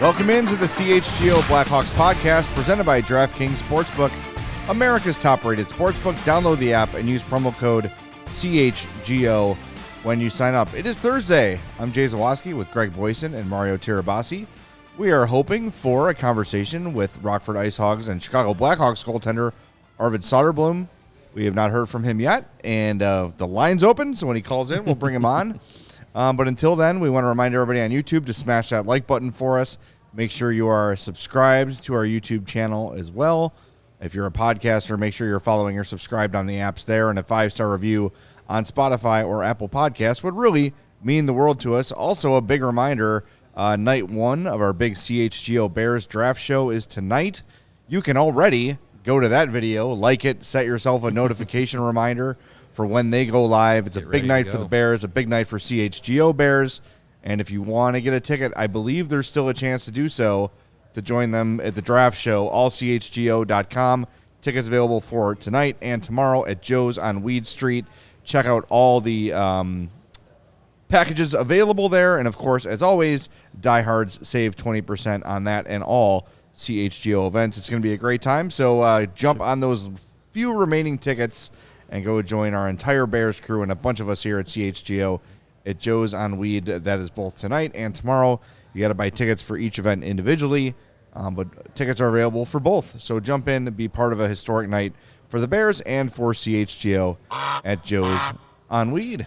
Welcome into the CHGO Blackhawks podcast presented by DraftKings Sportsbook, America's top-rated sportsbook. Download the app and use promo code CHGO when you sign up. It is Thursday. I'm Jay Zawoski with Greg Boyson and Mario Tirabassi. We are hoping for a conversation with Rockford IceHogs and Chicago Blackhawks goaltender Arvid Soderblom. We have not heard from him yet, and the line's open, so when he calls in, we'll bring him on. But until then, we want to remind everybody on YouTube to smash that like button for us. Make sure you are subscribed to our YouTube channel as well. If you're a podcaster, make sure you're following or subscribed on the apps there, and a 5-star review on Spotify or Apple Podcasts would really mean the world to us. Also, a big reminder, night one of our big CHGO Bears draft show is tonight. You can already go to that video, like it, set yourself a notification reminder for when they go live. It's a big night for the Bears, a big night for CHGO Bears. And if you want to get a ticket, I believe there's still a chance to do so, to join them at the draft show, allchgo.com. Tickets available for tonight and tomorrow at Joe's on Weed Street. Check out all the packages available there. And, of course, as always, diehards save 20% on that and all CHGO events. It's going to be a great time. So jump on those few remaining tickets and go join our entire Bears crew and a bunch of us here at CHGO at Joe's on Weed. That is both tonight and tomorrow. You got to buy tickets for each event individually, but tickets are available for both. So jump in and be part of a historic night for the Bears and for CHGO at Joe's on Weed.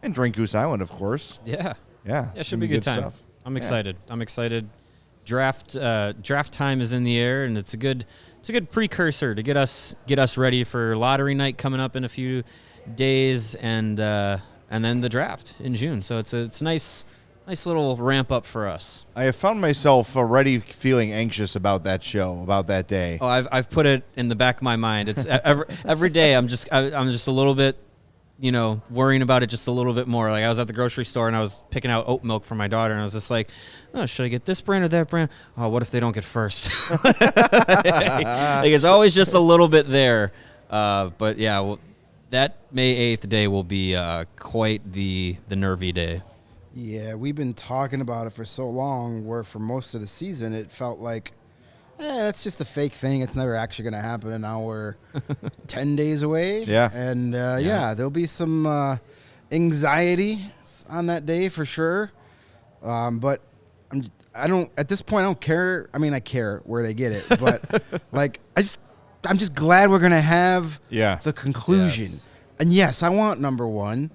And drink Goose Island, of course. Yeah. It should be a good time. Stuff. I'm excited. Draft time is in the air, and it's a good precursor to get us ready for lottery night coming up in a few days, and then the draft in June. So it's a nice little ramp up for us. I have found myself already feeling anxious about that show, about that day. Oh, I've put it in the back of my mind. It's every day. I'm just a little bit, worrying about it just a little bit more. Like, I was at the grocery store and I was picking out oat milk for my daughter, and I was just like, oh, should I get this brand or that brand? Oh, what if they don't get first? Like, it's always just a little bit there. But yeah, well, that May 8th day will be quite the nervy day. Yeah, we've been talking about it for so long, where for most of the season it felt like, that's just a fake thing. It's never actually going to happen, and now we're 10 days away. Yeah. And, there'll be some anxiety on that day for sure. But at this point, I don't care. I mean, I care where they get it, but, I'm just glad we're going to have the conclusion. Yes. And yes, I want number one,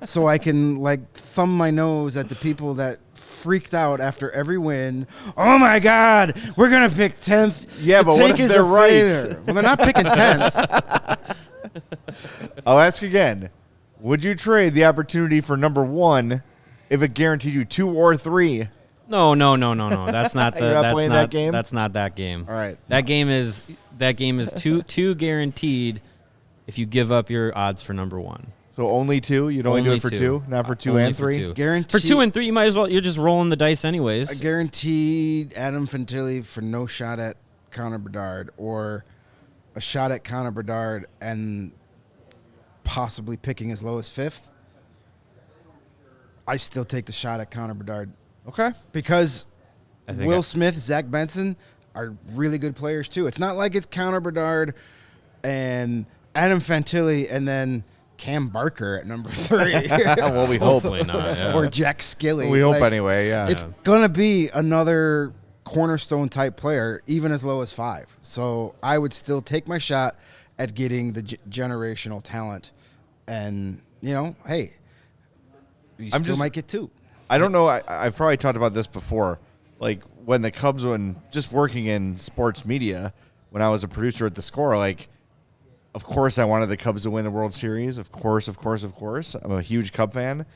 so I can thumb my nose at the people that freaked out after every win. Oh my God, we're gonna pick 10th. Yeah, but what if they're right? Well, they're not picking 10th. I'll ask again. Would you trade the opportunity for number one if it guaranteed you 2 or 3? No. That's not the. that game. That's not that game. All right. That game is two guaranteed. If you give up your odds for number one. So only 2? You'd only do it for 2? Not for 2 and 3? Guaranteed. For 2 and 3, you might as well. You're just rolling the dice anyways. I guaranteed Adam Fantilli for no shot at Connor Bedard, or a shot at Connor Bedard and possibly picking as low as 5th. I still take the shot at Connor Bedard. Okay. Because Will Smith, Zach Benson are really good players too. It's not like it's Connor Bedard and Adam Fantilli and then Cam Barker at number 3. Well, we hope. Hopefully not. Yeah. Or Jack Skilly. We hope anyway, yeah. It's going to be another cornerstone type player, even as low as 5. So I would still take my shot at getting the generational talent. And, hey, you might get 2. I don't know. I've probably talked about this before. Like, when the Cubs, just working in sports media, when I was a producer at The Score, of course I wanted the Cubs to win the World Series. Of course. I'm a huge Cub fan.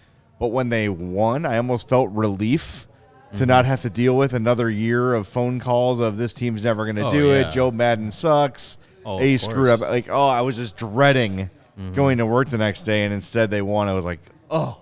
But when they won, I almost felt relief to not have to deal with another year of phone calls of this team's never going to do it. Joe Madden sucks. He screwed up. I was just dreading going to work the next day, and instead they won. I was like, oh,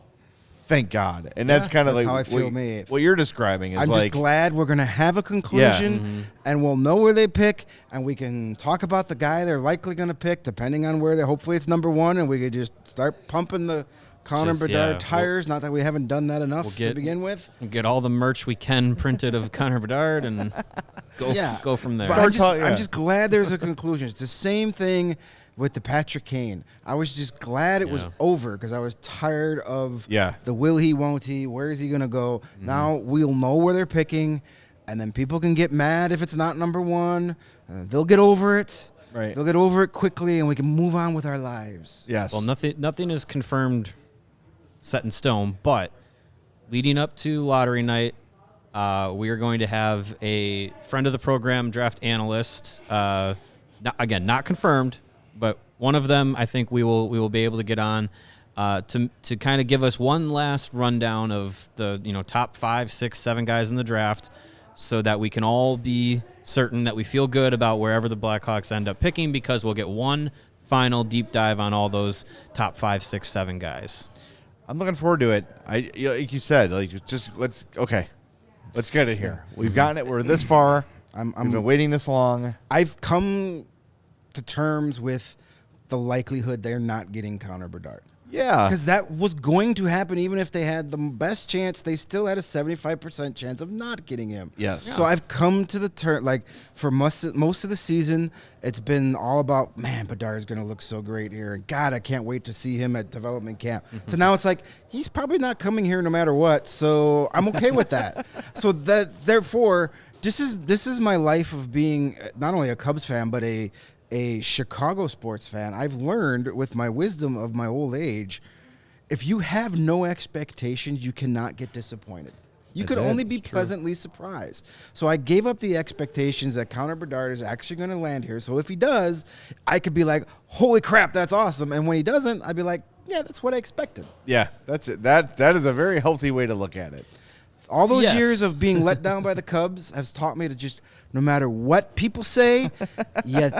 thank God. And that's kind of how I feel. What you're describing is I'm just glad we're going to have a conclusion, and we'll know where they pick, and we can talk about the guy they're likely going to pick, depending on where hopefully it's number 1, and we could just start pumping the Connor Bedard tires. Not that we haven't done that enough to begin with. We'll get all the merch we can printed of Connor Bedard and go from there. I'm just glad there's a conclusion. It's the same thing with the Patrick Kane. I was just glad it was over because I was tired of the will he, won't he, where is he going to go. Now we'll know where they're picking, and then people can get mad if it's not number one. They'll get over it. Right. They'll get over it quickly, and we can move on with our lives. Yes. Well, nothing is confirmed, set in stone, but leading up to lottery night, we are going to have a friend of the program draft analyst. Not confirmed, but one of them I think we will be able to get on to kind of give us one last rundown of the top 5, 6, 7 guys in the draft, so that we can all be certain that we feel good about wherever the Blackhawks end up picking, because we'll get one final deep dive on all those top 5, 6, 7 guys. I'm looking forward to it. Like you said, let's get it here. We've gotten it. We're this far. We've been waiting this long. I've come to terms with the likelihood they're not getting Connor Bedard. Yeah. Because that was going to happen even if they had the best chance. They still had a 75% chance of not getting him. Yes. So I've come to the turn, like, for most of the season, it's been all about, man, Bedard's going to look so great here. And, God, I can't wait to see him at development camp. So now it's like, he's probably not coming here no matter what, so I'm okay with that. So therefore, this is my life of being not only a Cubs fan, but a Chicago sports fan. I've learned with my wisdom of my old age, if you have no expectations, you cannot get disappointed. You could only be pleasantly surprised. So I gave up the expectations that Connor Bedard is actually going to land here. So if he does, I could be like, holy crap, that's awesome. And when he doesn't, I'd be like, yeah, that's what I expected. Yeah, that's it. That is a very healthy way to look at it. All those years of being let down by the Cubs has taught me to just, no matter what people say,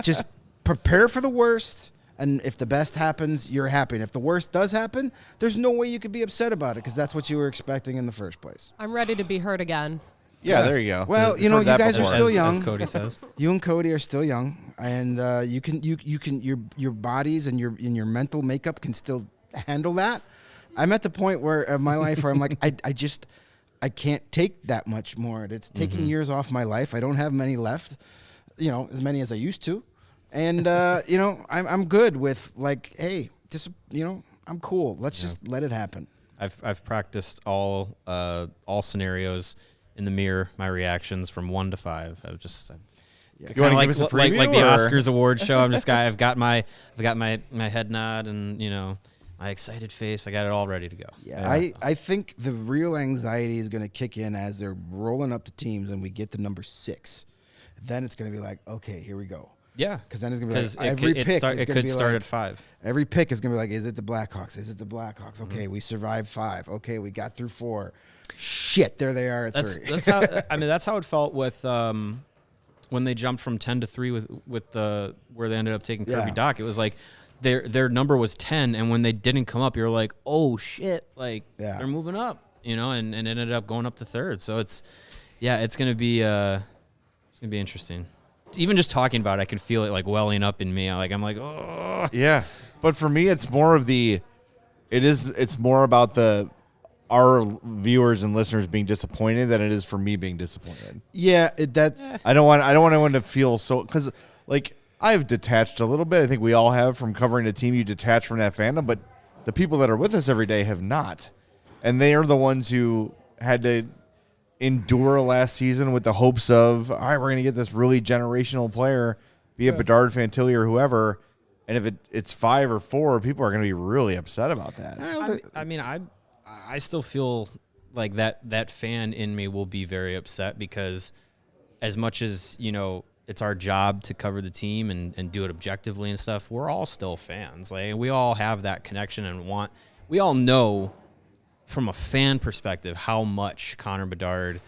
just prepare for the worst, and if the best happens, you're happy. And if the worst does happen, there's no way you could be upset about it because that's what you were expecting in the first place. I'm ready to be hurt again. Yeah, there you go. Well, you guys are still young. As Cody says. You and Cody are still young, and you can your bodies and your mental makeup can still handle that. I'm at the point of my life where I'm like, I can't take that much more. It's taking years off my life. I don't have many left, as many as I used to. And, I'm good with, like, hey, I'm cool. Let's just let it happen. I've practiced all scenarios in the mirror, my reactions from 1 to 5. I've just you want to give us a preview, like the Oscars award show. I've got my head nod and my excited face. I got it all ready to go. Yeah. I think the real anxiety is going to kick in as they're rolling up the teams and we get to number 6. Then it's going to be like, okay, here we go. Yeah, because then it's gonna be like every pick. It could start at 5. Every pick is gonna be like, is it the Blackhawks? Is it the Blackhawks? Okay, we survived 5. Okay, we got through 4. Shit, there they are at 3. That's how. That's how it felt with when they jumped from 10 to 3 with the where they ended up taking Kirby Dach. It was like their number was 10, and when they didn't come up, you're like, oh shit, like they're moving up, and ended up going up to 3rd. So it's gonna be interesting. Even just talking about it, I can feel it like welling up in me. I'm like, oh. Yeah, but for me, it's more of it's more about our viewers and listeners being disappointed than it is for me being disappointed. Yeah, I don't want anyone to feel so, because I've detached a little bit. I think we all have from covering a team. You detach from that fandom, but the people that are with us every day have not, and they are the ones who had to endure last season with the hopes of, all right, we're going to get this really generational player, be it Bedard, Fantilli, or whoever, and if it's 5 or 4, people are going to be really upset about that. I still feel like that fan in me will be very upset, because as much as it's our job to cover the team and do it objectively and stuff, we're all still fans. Like, we all have that connection and we all know from a fan perspective how much Connor Bedard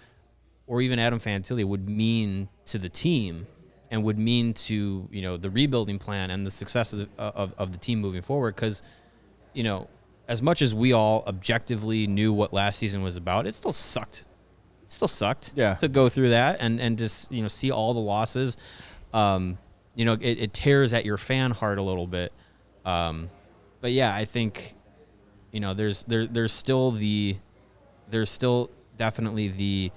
or even Adam Fantilli would mean to the team and would mean to the rebuilding plan and the success of the team moving forward. Because as much as we all objectively knew what last season was about, it still sucked. To go through that and just see all the losses. It tears at your fan heart a little bit. But yeah, I think there's still definitely the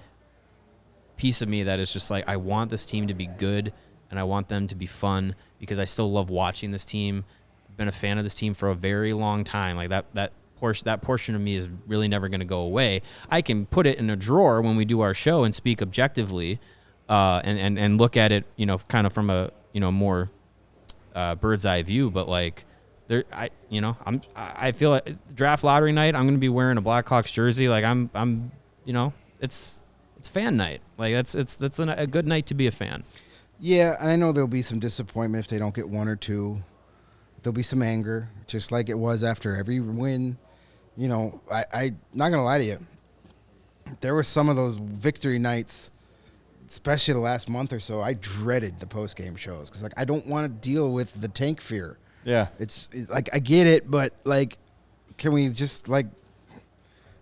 piece of me that is just like, I want this team to be good and I want them to be fun because I still love watching this team. I've been a fan of this team for a very long time. Like that portion of me is really never going to go away. I can put it in a drawer when we do our show and speak objectively, and look at it, kind of from a, more bird's eye view. But like, I feel like draft lottery night, I'm going to be wearing a Blackhawks jersey. Like it's fan night. Like that's a good night to be a fan. Yeah, and I know there'll be some disappointment if they don't get one or two. There'll be some anger, just like it was after every win. I'm not going to lie to you. There were some of those victory nights, especially the last month or so, I dreaded the post-game shows because, like, I don't want to deal with the tank fear. Yeah. It's like, I get it, but, like, can we just, like,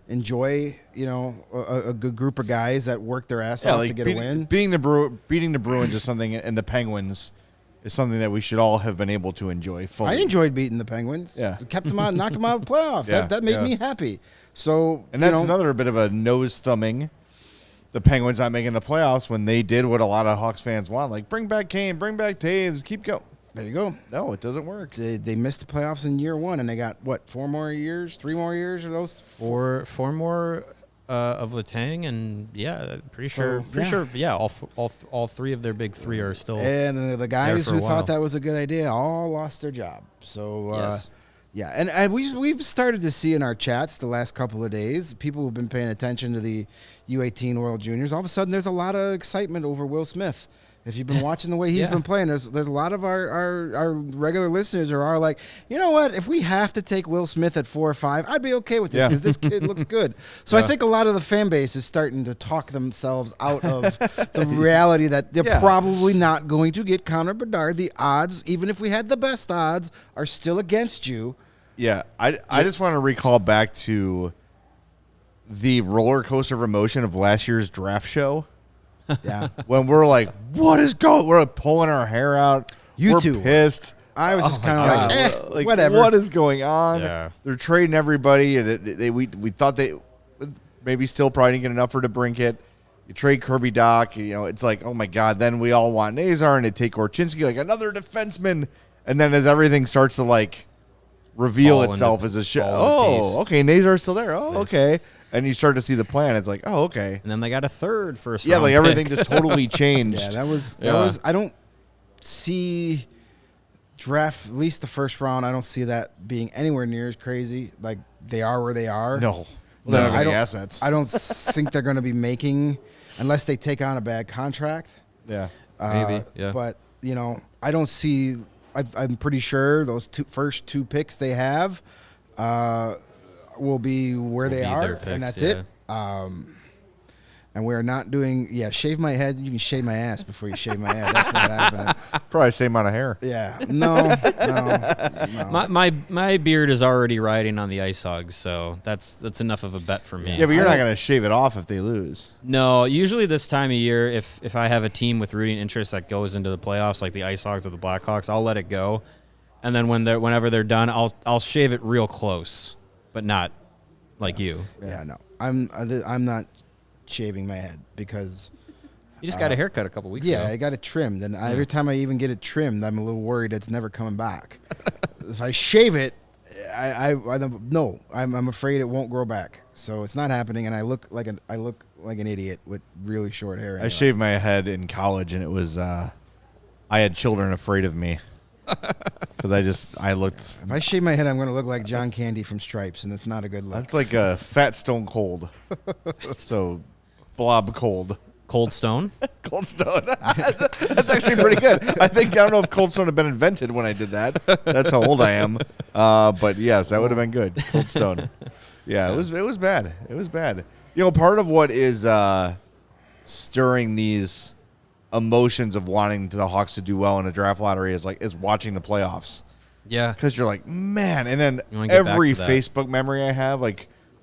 enjoy, a good group of guys that work their ass off to get a win? Beating the Bruins is something, and the Penguins is something that we should all have been able to enjoy fully. I enjoyed beating the Penguins. Yeah. Kept them out, knocked them out of the playoffs. Yeah. That made me happy. So, and that's another bit of a nose thumbing. The Penguins not making the playoffs when they did what a lot of Hawks fans want, like bring back Kane, bring back Toews, keep going. There you go. No, it doesn't work. They missed the playoffs in year one, and they got, 3 more years of those? Four more of Letang, and pretty sure, all three of their big three are still. And the guys who while. thought that was a good idea all lost their job. So Yes. yeah, and we've started to see in our chats the last couple of days, people who've been paying attention to the U18 World Juniors. All of a sudden, there's a lot of excitement over Will Smith. If you've been watching the way he's been playing, there's a lot of our regular listeners are like, you know what? If we have to take Will Smith at 4 or 5, I'd be okay with this because this kid looks good. So I think a lot of the fan base is starting to talk themselves out of the reality that they're probably not going to get Connor Bedard. The odds, even if we had the best odds, are still against you. Yeah, I just want to recall back to the roller coaster of emotion of last year's draft show. Yeah. When we're like, what is going? We're pulling our hair out. We're pissed. I was just kind of like, whatever. What is going on? Yeah. They're trading everybody, and we thought they maybe still probably didn't get enough for DeBrincat. You trade Kirby Doc. It's like, oh my God. Then we all want Nazar, and they take Orchinski, like another defenseman. And then as everything starts to reveal itself as a show. Oh, okay. Nazar's still there. Oh, okay. And you start to see the plan. It's like, oh, okay. And then they got a third first Yeah, round like pick. everything just totally changed. Yeah, that was. I don't see draft, at least the first round. I don't see that being anywhere near as crazy. Like they are where they are. No, they're not I any don't- assets. I don't think they're going to be making unless they take on a bad contract. Yeah. Maybe, yeah. But I don't see. I'm pretty sure those first two picks they have will be where they are, their picks, and that's yeah. it. And we're not doing. Yeah, shave my head. You can shave my ass before you shave my head. That's not happening. Probably same amount of hair. Yeah. No. My beard is already riding on the IceHogs, so that's enough of a bet for me. Yeah, but you're not going to shave it off if they lose. No, usually this time of year, if I have a team with rooting interest that goes into the playoffs, like the IceHogs or the Blackhawks, I'll let it go, and then whenever they're done, I'll shave it real close, but not like you. Yeah. No. I'm not shaving my head because. You just got a haircut a couple weeks Yeah, ago. I got it trimmed, and every time I even get it trimmed, I'm a little worried it's never coming back. If I shave it, I'm afraid it won't grow back. So it's not happening, and I look like an idiot with really short hair. I anyway. shaved my head in college, and it was I had children afraid of me because I looked. If I shave my head, I'm going to look like John Candy from Stripes, and it's not a good I look. looked like a fat Stone Cold. So, blob cold. Cold Stone. Cold Stone. That's actually pretty good. I don't know if Cold Stone had been invented when I did that. That's how old I am. But yes, that would have been good. Cold Stone. Yeah, it was bad. It was bad. Part of what is stirring these emotions of wanting the Hawks to do well in a draft lottery is watching the playoffs. Yeah. Because you're like, man, and then You wanna get back every to that. Facebook memory I have,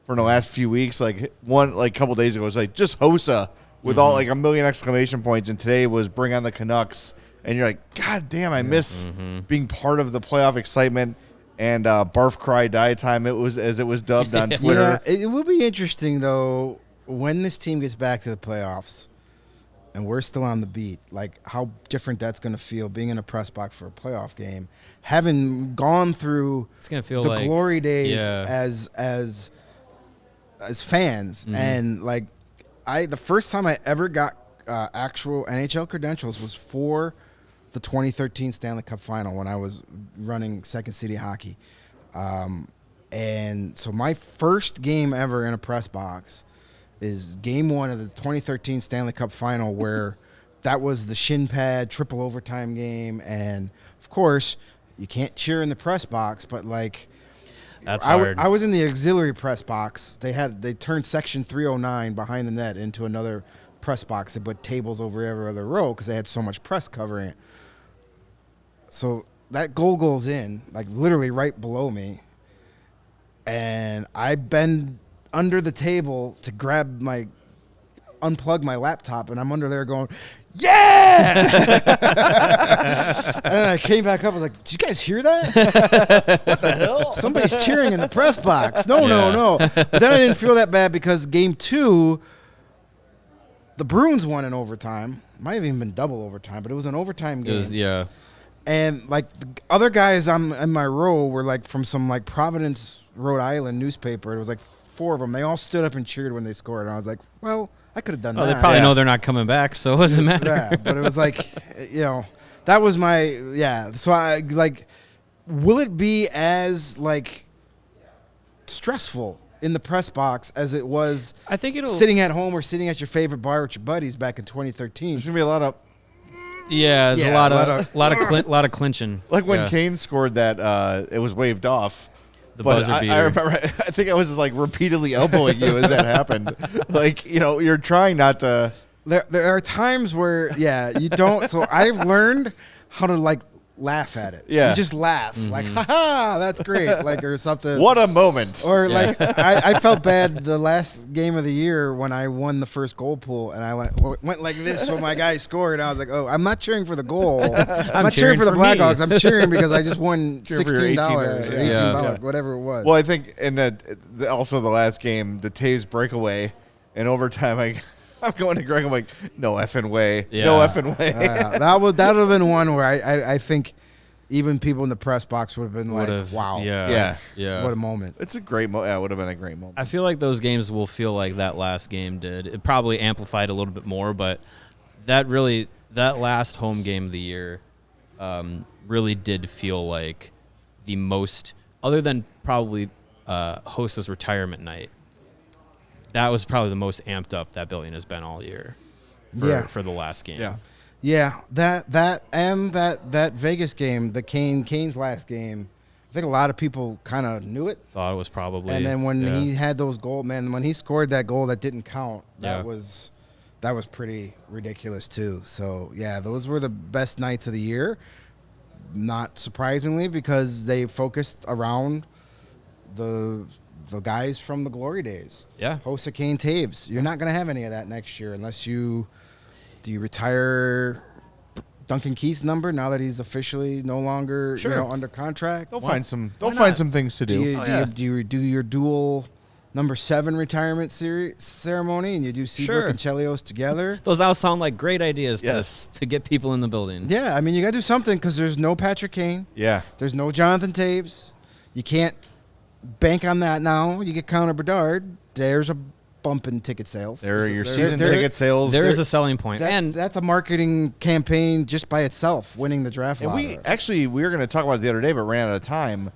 for the last few weeks, a couple days ago was just Hossa with all a million exclamation points, and today was bring on the Canucks, and you're like, God damn, I miss being part of the playoff excitement. and Barf Cry Die Time, it was dubbed on Twitter. Yeah, it will be interesting, though, when this team gets back to the playoffs and we're still on the beat, like how different that's going to feel being in a press box for a playoff game, having gone through It's gonna feel the like glory days yeah. as fans. And like the first time I ever got actual NHL credentials was for the 2013 Stanley Cup Final when I was running Second City Hockey. And so my first game ever in a press box is game 1 of the 2013 Stanley Cup Final, where that was the shin pad triple overtime game. And of course you can't cheer in the press box, but like That's hard. I was in the auxiliary press box. They turned section 309 behind the net into another press box. They put tables over every other row because they had so much press covering it. So that goal goes in, like literally right below me, and I bend under the table to unplug my laptop, and I'm under there going, yeah! And then I came back up, I was like, did you guys hear that? What the hell? Somebody's cheering in the press box. No. But then I didn't feel that bad because game 2, the Bruins won in overtime. Might have even been double overtime, but it was an overtime game. It was, yeah. And like the other guys in my row were like from some like Providence, Rhode Island newspaper. It was like 4 of them. They all stood up and cheered when they scored. And I was like, well, I could have done that. They probably know they're not coming back, so it doesn't matter. Yeah, but it was like, that was my, So I like, will it be as like stressful in the press box as it was I think it'll sitting at home or sitting at your favorite bar with your buddies back in 2013? There's gonna be a lot of there's a lot of clinching. like when Kane scored that, it was waved off. The but buzzer beater. I remember, I think I was just like repeatedly elbowing you as that happened. Like, you're trying not to. There are times where, you don't. So I've learned how to like laugh at it. Yeah. You just laugh. Like, ha, that's great. Like, or something. What a moment. Or like, I felt bad the last game of the year when I won the first goal pool and I went like this when my guy scored. And I was like, oh, I'm not cheering for the goal. I'm not cheering for the Blackhawks. I'm cheering because I just won $16 or $18, whatever it was. Well, I think in also the last game, the Toews breakaway in overtime, I'm going to Greg. I'm like, no effing way. Yeah. No effing way. That would have been one where I think even people in the press box would have been like, wow. Yeah. What a moment. It's a great moment. Yeah, it would have been a great moment. I feel like those games will feel like that last game did. It probably amplified a little bit more, but that last home game of the year really did feel like the most, other than probably Hosa's retirement night, that was probably the most amped up that building has been all year for the last game. Yeah. Yeah, that Vegas game, the Kane's last game, I think a lot of people kind of knew it. Thought it was probably. And then when he had those goals, man, when he scored that goal that didn't count, that was pretty ridiculous too. So, yeah, those were the best nights of the year, not surprisingly, because they focused around the guys from the glory days. Yeah. Hosa, Kane, Toews. You're not going to have any of that next year unless you retire Duncan Keith's number now that he's officially no longer under contract. They'll find some things to do. Do you do your dual number 7 retirement ceremony and you do Seabrook and Chelios together? Those all sound like great ideas to get people in the building. Yeah, I mean, you got to do something because there's no Patrick Kane. Yeah. There's no Jonathan Toews. You can't bank on that now. You get Connor Bedard. There's a bump in ticket sales. There are your season ticket sales. There is a selling point. And that's a marketing campaign just by itself, winning the draft lottery. We were going to talk about it the other day, but ran out of time.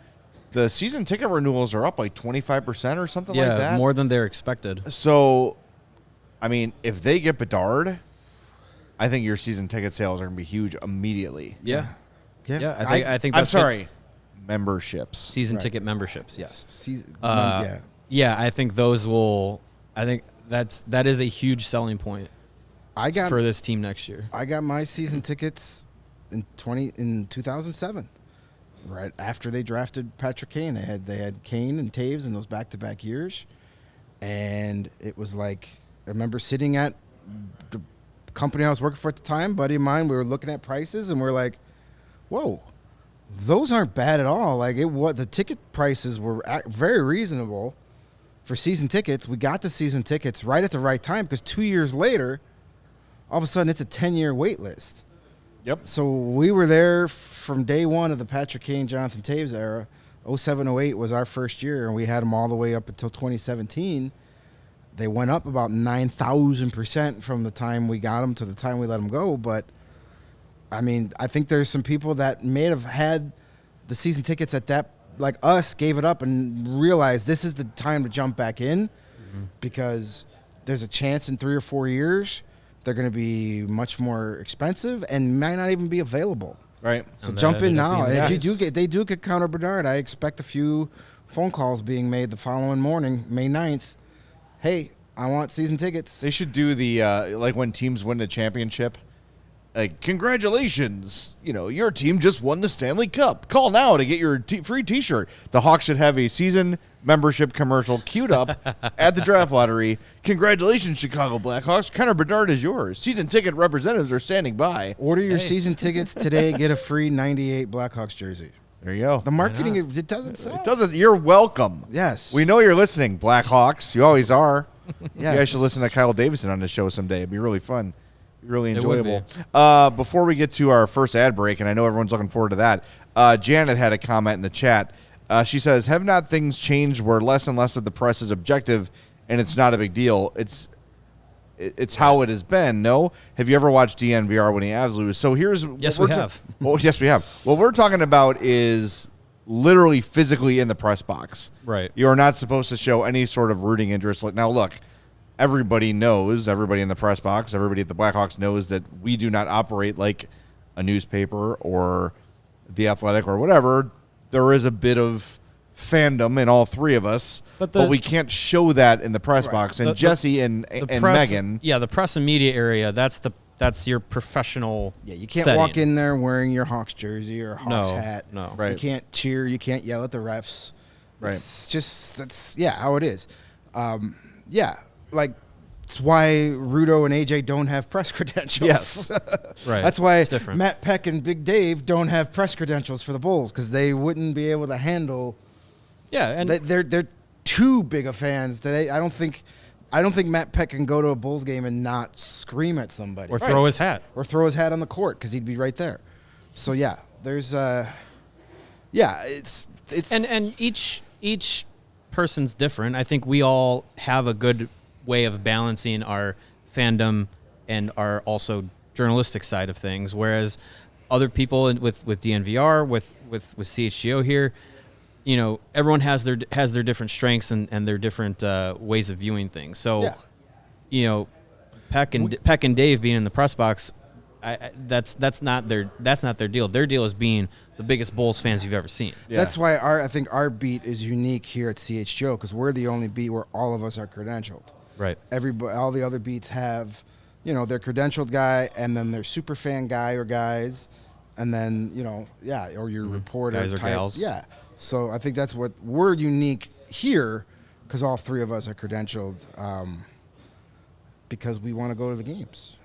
The season ticket renewals are up like 25% or something like that. Yeah, more than they're expected. So, I mean, if they get Bedard, I think your season ticket sales are going to be huge immediately. Yeah. I think that's memberships. Season ticket memberships, yes. I think those will. I think that is a huge selling point for this team next year. I got my season tickets in 2007, right after they drafted Patrick Kane. They had Kane and Toews in those back-to-back years, and it was like I remember sitting at the company I was working for at the time, buddy of mine. We were looking at prices, and we're like, "Whoa, those aren't bad at all. Like the ticket prices were very reasonable for season tickets. We got the season tickets right at the right time because 2 years later, all of a sudden it's a 10-year wait list. Yep. So we were there from day one of the Patrick Kane, Jonathan Toews era. 07-08 was our first year, and we had them all the way up until 2017. They went up about 9,000% from the time we got them to the time we let them go. But, I mean, I think there's some people that may have had the season tickets at that, like us, gave it up and realized this is the time to jump back in because there's a chance in 3 or 4 years they're going to be much more expensive and might not even be available. Right. So jump in now. If they do get Connor Bedard, I expect a few phone calls being made the following morning, May 9th. Hey, I want season tickets. They should do the like when teams win the championship. Like, congratulations, your team just won the Stanley Cup. Call now to get your free T-shirt. The Hawks should have a season membership commercial queued up at the draft lottery. Congratulations, Chicago Blackhawks. Connor Bedard is yours. Season ticket representatives are standing by. Order your season tickets today. Get a free 98 Blackhawks jersey. There you go. The marketing, it doesn't sell. It doesn't. You're welcome. Yes. We know you're listening, Blackhawks. You always are. Yes. You guys should listen to Kyle Davison on the show someday. It'd be really fun. Really It would enjoyable. Before we get to our first ad break, and I know everyone's looking forward to that, Janet had a comment in the chat. She says, have not things changed where less and less of the press is objective and it's not a big deal? It's how it has been, no? Have you ever watched DNVR when the Avs lose? So here's Yes, we have. Well, yes, we have. What we're talking about is literally physically in the press box. Right. You are not supposed to show any sort of rooting interest. Now, look. Everybody knows, everybody in the press box, everybody at the Blackhawks knows that we do not operate like a newspaper or The Athletic or whatever. There is a bit of fandom in all three of us, but we can't show that in the press box. And Jesse and press, Megan. Yeah, the press and media area, that's your professional you can't setting. walk in there wearing your Hawks jersey or Hawks hat. No. Right. You can't cheer. You can't yell at the refs. Right. It's just, that's how it is. Like, it's why Rudo and AJ don't have press credentials. Yes. Right. That's why It's different. Matt Peck and Big Dave don't have press credentials for the Bulls because they wouldn't be able to handle. Yeah, and They're too big of fans. I don't think Matt Peck can go to a Bulls game and not scream at somebody or throw his hat. or throw his hat on the court because he'd be right there. So there's it's And each person's different. I think we all have a good way of balancing our fandom and our also journalistic side of things, whereas other people with DNVR, with CHGO here, everyone has their different strengths and their different ways of viewing things. So, Peck and Dave being in the press box, that's not their deal. Their deal is being the biggest Bulls fans you've ever seen. Yeah. That's why I think our beat is unique here at CHGO because we're the only beat where all of us are credentialed. Right. All the other beats have, their credentialed guy and then their super fan guy or guys, and then or your reporter Guys or type. gals. Yeah. So I think that's what we're unique here because all three of us are credentialed because we want to go to the games.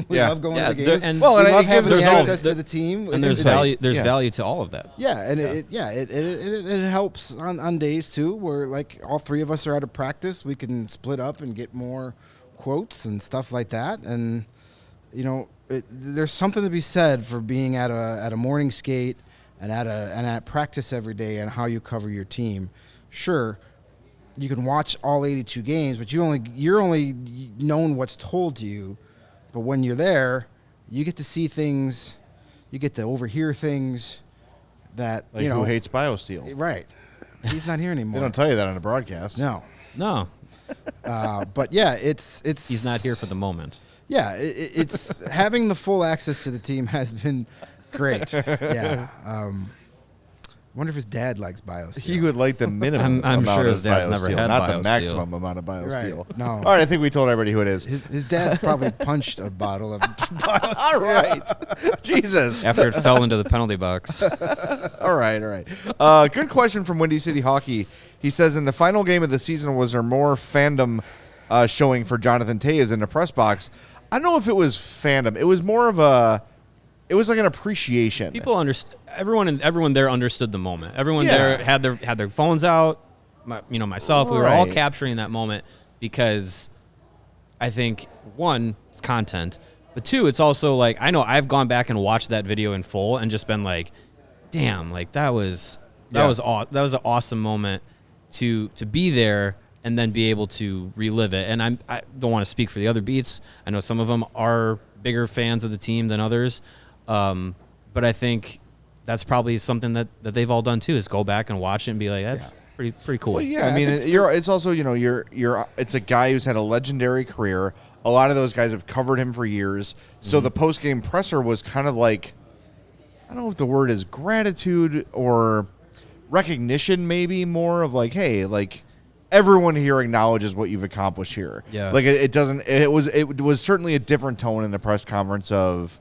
We love going to the games. And we love having there's access to the team. And there's value. There's value to all of that. Yeah, and it helps on days too, where like all three of us are out of practice. We can split up and get more quotes and stuff like that. And there's something to be said for being at a morning skate and at practice every day and how you cover your team. Sure, you can watch all 82 games, but you're only known what's told to you. But when you're there, you get to see things, you get to overhear things that, Like who hates BioSteel? Right. He's not here anymore. They don't tell you that on a broadcast. No. No, But it's he's not here for the moment. Yeah, it's having the full access to the team has been great. Yeah. Wonder if his dad likes BioSteel. He would like the minimum I'm amount sure his of dad's never BioSteel, had not the BioSteel. maximum amount of BioSteel. Right. No. All right, I think we told everybody who it is. His dad's probably punched a bottle of BioSteel. All right. Jesus. After it fell into the penalty box. All right. Good question from Windy City Hockey. He says, in the final game of the season, was there more fandom showing for Jonathan Toews in the press box? I don't know if it was fandom. It was more of a it was like an appreciation. People understood. Everyone there understood the moment. Everyone Yeah. there had their phones out. Myself, we were all Right. capturing that moment because I think one, it's content, but two, it's also like I know I've gone back and watched that video in full and just been like, damn, like that was an awesome moment to be there and then be able to relive it. And I don't want to speak for the other beats. I know some of them are bigger fans of the team than others, but I think that's probably something that they've all done too, is go back and watch it and be like, that's pretty cool. Well, yeah, I mean, it's also, it's a guy who's had a legendary career. A lot of those guys have covered him for years. So the post-game presser was kind of like, I don't know if the word is gratitude or recognition, maybe more of like, hey, like everyone here acknowledges what you've accomplished here. Yeah. Like it was certainly a different tone in the press conference of,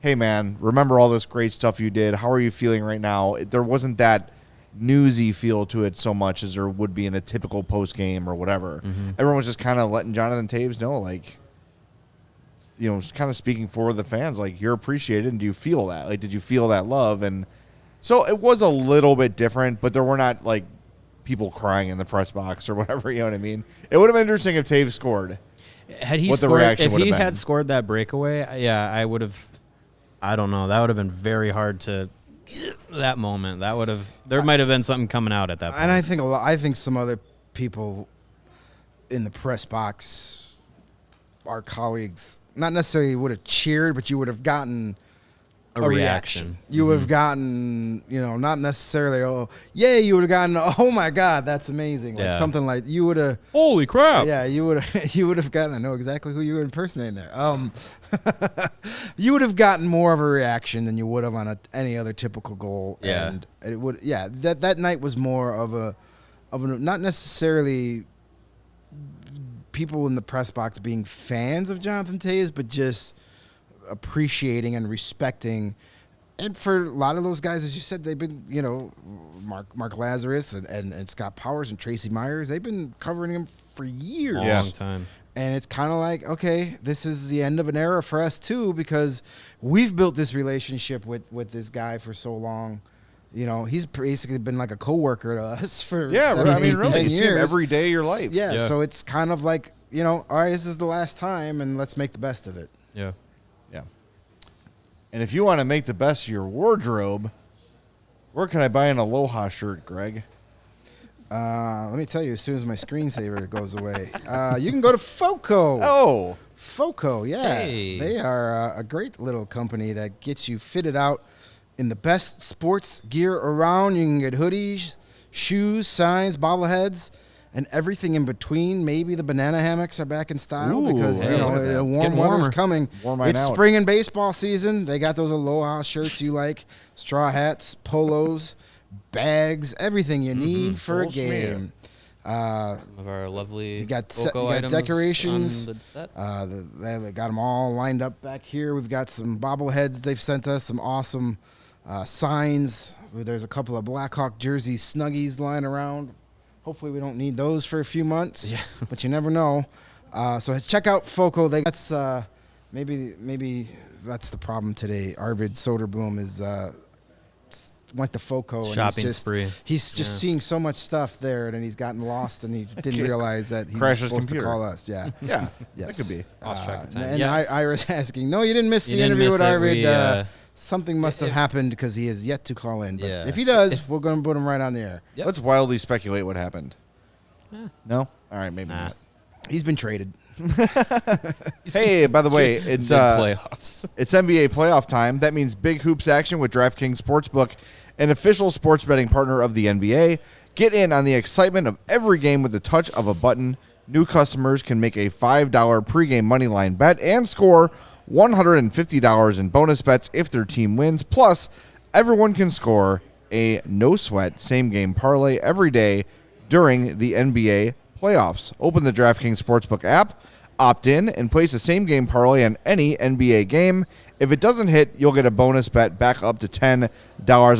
hey man, remember all this great stuff you did. How are you feeling right now? There wasn't that newsy feel to it so much as there would be in a typical post game or whatever. Everyone was just kind of letting Jonathan Toews know, like, kind of speaking for the fans, like, you're appreciated, and do you feel that? Like, did you feel that love? And so it was a little bit different, but there were not like people crying in the press box or whatever. You know what I mean? It would have been interesting if Toews scored. Had he What the scored, reaction if would have he been. had scored that breakaway, yeah, I would have. I don't know. That would have been very hard to. That moment, there might have been something coming out at that point. And I think some other people in the press box, our colleagues, not necessarily would have cheered, but you would have gotten a reaction. You would have gotten, not necessarily, oh, yay, you would have gotten, oh my God, that's amazing. Like something like you would have. Holy crap. Yeah, you would have gotten, I know exactly who you were impersonating there. You would have gotten more of a reaction than you would have on any other typical goal. Yeah. And it would, that night was more of a, not necessarily people in the press box being fans of Jonathan Toews, but just appreciating and respecting. And for a lot of those guys, as you said, they've been, Mark Lazarus and Scott Powers and Tracy Myers, they've been covering him for years. Long time. And it's kind of like, okay, this is the end of an era for us too, because we've built this relationship with this guy for so long. He's basically been like a coworker to us for 7, 8, 10 you years. see him every day of your life. Yeah, so it's kind of like, all right, this is the last time, and let's make the best of it. Yeah. Yeah. And if you want to make the best of your wardrobe, where can I buy an Aloha shirt, Greg? Let me tell you, as soon as my screensaver goes away, you can go to Foco. Oh. Foco, yeah. Hey. They are a great little company that gets you fitted out in the best sports gear around. You can get hoodies, shoes, signs, bobbleheads, and everything in between. Maybe the banana hammocks are back in style because, hey, look at that. warm getting weather's warmer. coming. Warm right It's out. spring and baseball season. They got those Aloha shirts you like, straw hats, polos, bags, everything you need for a Full smear. game. Some of our lovely You got Foco items decorations. on the set. They got them all lined up back here. We've got some bobbleheads they've sent us, some awesome signs. There's a couple of Blackhawk jersey snuggies lying around. Hopefully we don't need those for a few months, but you never know. So check out Foco. That's maybe that's the problem today. Arvid Soderblom is went to Foco. Shopping and spree. He's just seeing so much stuff there, and he's gotten lost, and he didn't realize that he was Crashed his supposed computer. to call us. Yeah. Yeah. Yes. That could be. Lost track of time. And Yeah. Ira's asking, no, you didn't miss You the didn't interview miss with it. Arvid. We, Something must have happened because he has yet to call in. But Yeah. if he does, we're going to put him right on the air. Yep. Let's wildly speculate what happened. No? All right, maybe Nah. not. He's been traded. Hey, by the way, it's Big playoffs. It's NBA playoff time. That means big hoops action with DraftKings Sportsbook, an official sports betting partner of the NBA. Get in on the excitement of every game with the touch of a button. New customers can make a $5 pregame moneyline bet and score $150 in bonus bets if their team wins. Plus, everyone can score a no-sweat same-game parlay every day during the NBA playoffs. Open the DraftKings Sportsbook app, opt in, and place a same-game parlay on any NBA game. If it doesn't hit, you'll get a bonus bet back up to $10.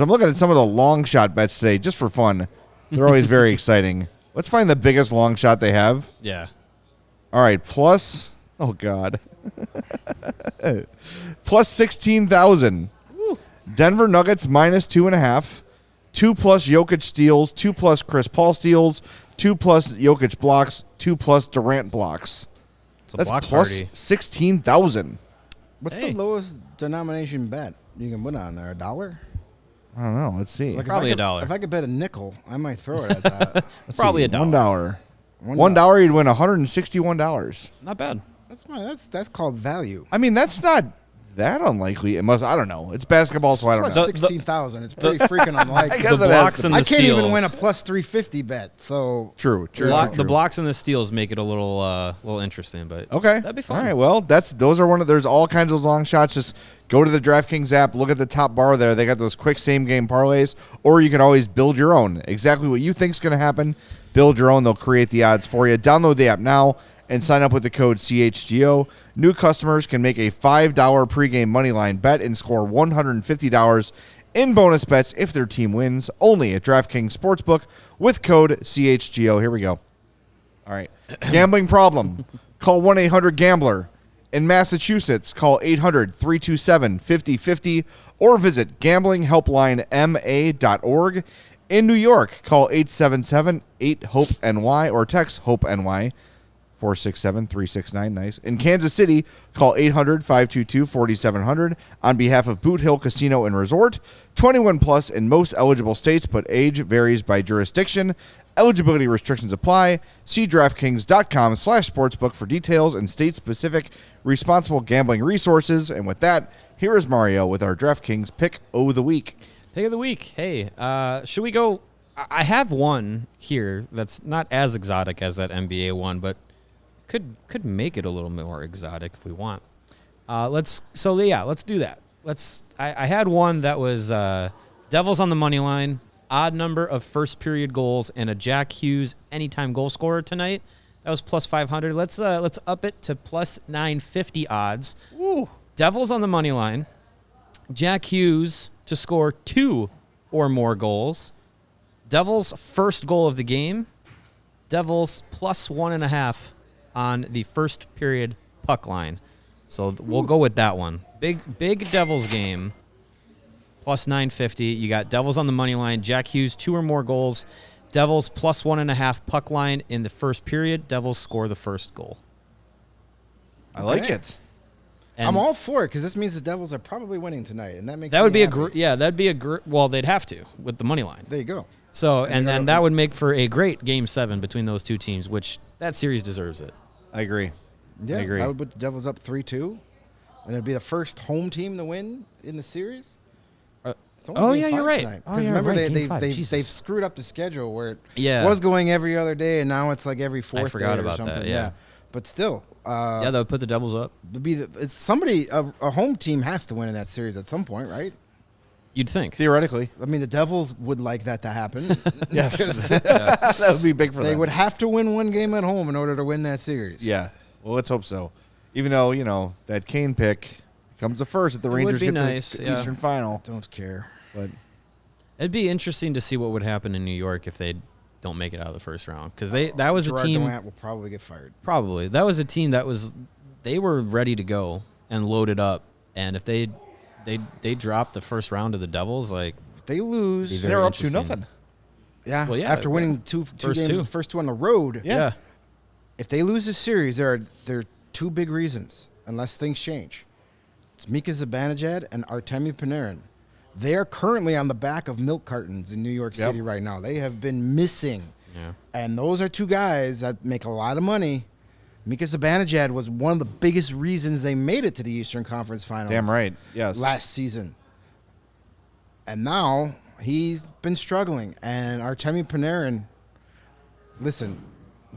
I'm looking at some of the long shot bets today just for fun. They're always very exciting. Let's find the biggest long shot they have. Yeah. All right, plus, oh, God. Plus 16,000. Denver Nuggets minus 2.5. 2+ Jokic steals. 2+ Chris Paul steals. 2+ Jokic blocks. 2+ Durant blocks. It's a That's block plus party. 16,000. What's the lowest denomination bet you can put on there? $1? I don't know. Let's see. Like Probably if I could, $1. If I could bet a nickel, I might throw it at that. It's probably $1. $1. $1, you'd win $161. Not bad. That's called value. I mean, that's not that unlikely. It must. I don't know. It's basketball, so I don't Plus know. 16,000. It's pretty freaking unlikely. guess The it has blocks to and I the can't steals. even win a plus 350 bet. So True. The blocks and the steals make it a little interesting, but Okay. that'd be fun. All right. Well, those are there's all kinds of long shots. Just go to the DraftKings app, look at the top bar there. They got those quick same game parlays, or you can always build your own. Exactly what you think's going to happen. Build your own. They'll create the odds for you. Download the app now and sign up with the code CHGO. New customers can make a $5 pregame moneyline bet and score $150 in bonus bets if their team wins. Only at DraftKings Sportsbook with code CHGO. Here we go. All right. Gambling problem. Call 1-800-GAMBLER. In Massachusetts, call 800-327-5050 or visit gamblinghelplinema.org. In New York, call 877-8-HOPE-NY or text HOPE-NY 467-369. Nice. In Kansas City, call 800-522-4700 on behalf of Boot Hill Casino and Resort. 21 plus in most eligible states, but age varies by jurisdiction. Eligibility restrictions apply. See DraftKings.com/sportsbook for details and state-specific responsible gambling resources. And with that, here is Mario with our DraftKings Pick of the Week. Pick of the week. Hey, should we go? I have one here that's not as exotic as that NBA one, but could make it a little more exotic if we want. Let's do that. I had one that was Devils on the money line, odd number of first period goals, and a Jack Hughes anytime goal scorer tonight. That was plus 500. Let's up it to plus 950 odds. Ooh. Devils on the money line, Jack Hughes to score 2 or more goals. Devils first goal of the game. Devils plus 1.5 on the first period puck line. So we'll go with that one. Big Devils game. Plus 950. You got Devils on the money line. Jack Hughes 2 or more goals. Devils plus 1.5 puck line in the first period. Devils score the first goal. I like Okay. it. And I'm all for it because this means the Devils are probably winning tonight, and that makes that would me be happy. that'd be well, they'd have to with the money line. There you go. So And then that would make for a great Game 7 between those two teams, which that series deserves it. I agree. Yeah, I agree. I would put the Devils up 3-2, and it'd be the first home team to win in the series. It's only Game 5 you're right. tonight. Oh, 'Cause yeah, remember right, Game they've 5. Jesus. they've screwed up the schedule where it Yeah. was going every other day, and now it's like every fourth forgot day or about that, something. yeah. But still, Yeah, that would put the Devils up. it's somebody a home team has to win in that series at some point, right? You'd think. Theoretically. I mean, the Devils would like that to happen. Yes. That would be big for them. They would have to win one game at home in order to win that series. Yeah. Well, let's hope so. Even though, that Kane pick comes the first if the It would Rangers be get nice, the yeah. Eastern Final. Don't care. But It'd be interesting to see what would happen in New York if they don't make it out of the first round, because that was Gerard a team. Gallant will probably get fired. Probably that was a team they were ready to go and loaded up, and if they dropped the first round to the Devils, like If they lose, Be they very were up to interesting. nothing. yeah, Well, yeah, after winning two First games, two. the first two on the road. yeah. If they lose this series, there are two big reasons, unless things change. It's Mika Zibanejad and Artemi Panarin. They are currently on the back of milk cartons in New York Yep. City right now. They have been missing. Yeah. And those are two guys that make a lot of money. Mika Zibanejad was one of the biggest reasons they made it to the Eastern Conference Finals. Damn right. Yes. Last season. And now he's been struggling. And Artemi Panarin, listen,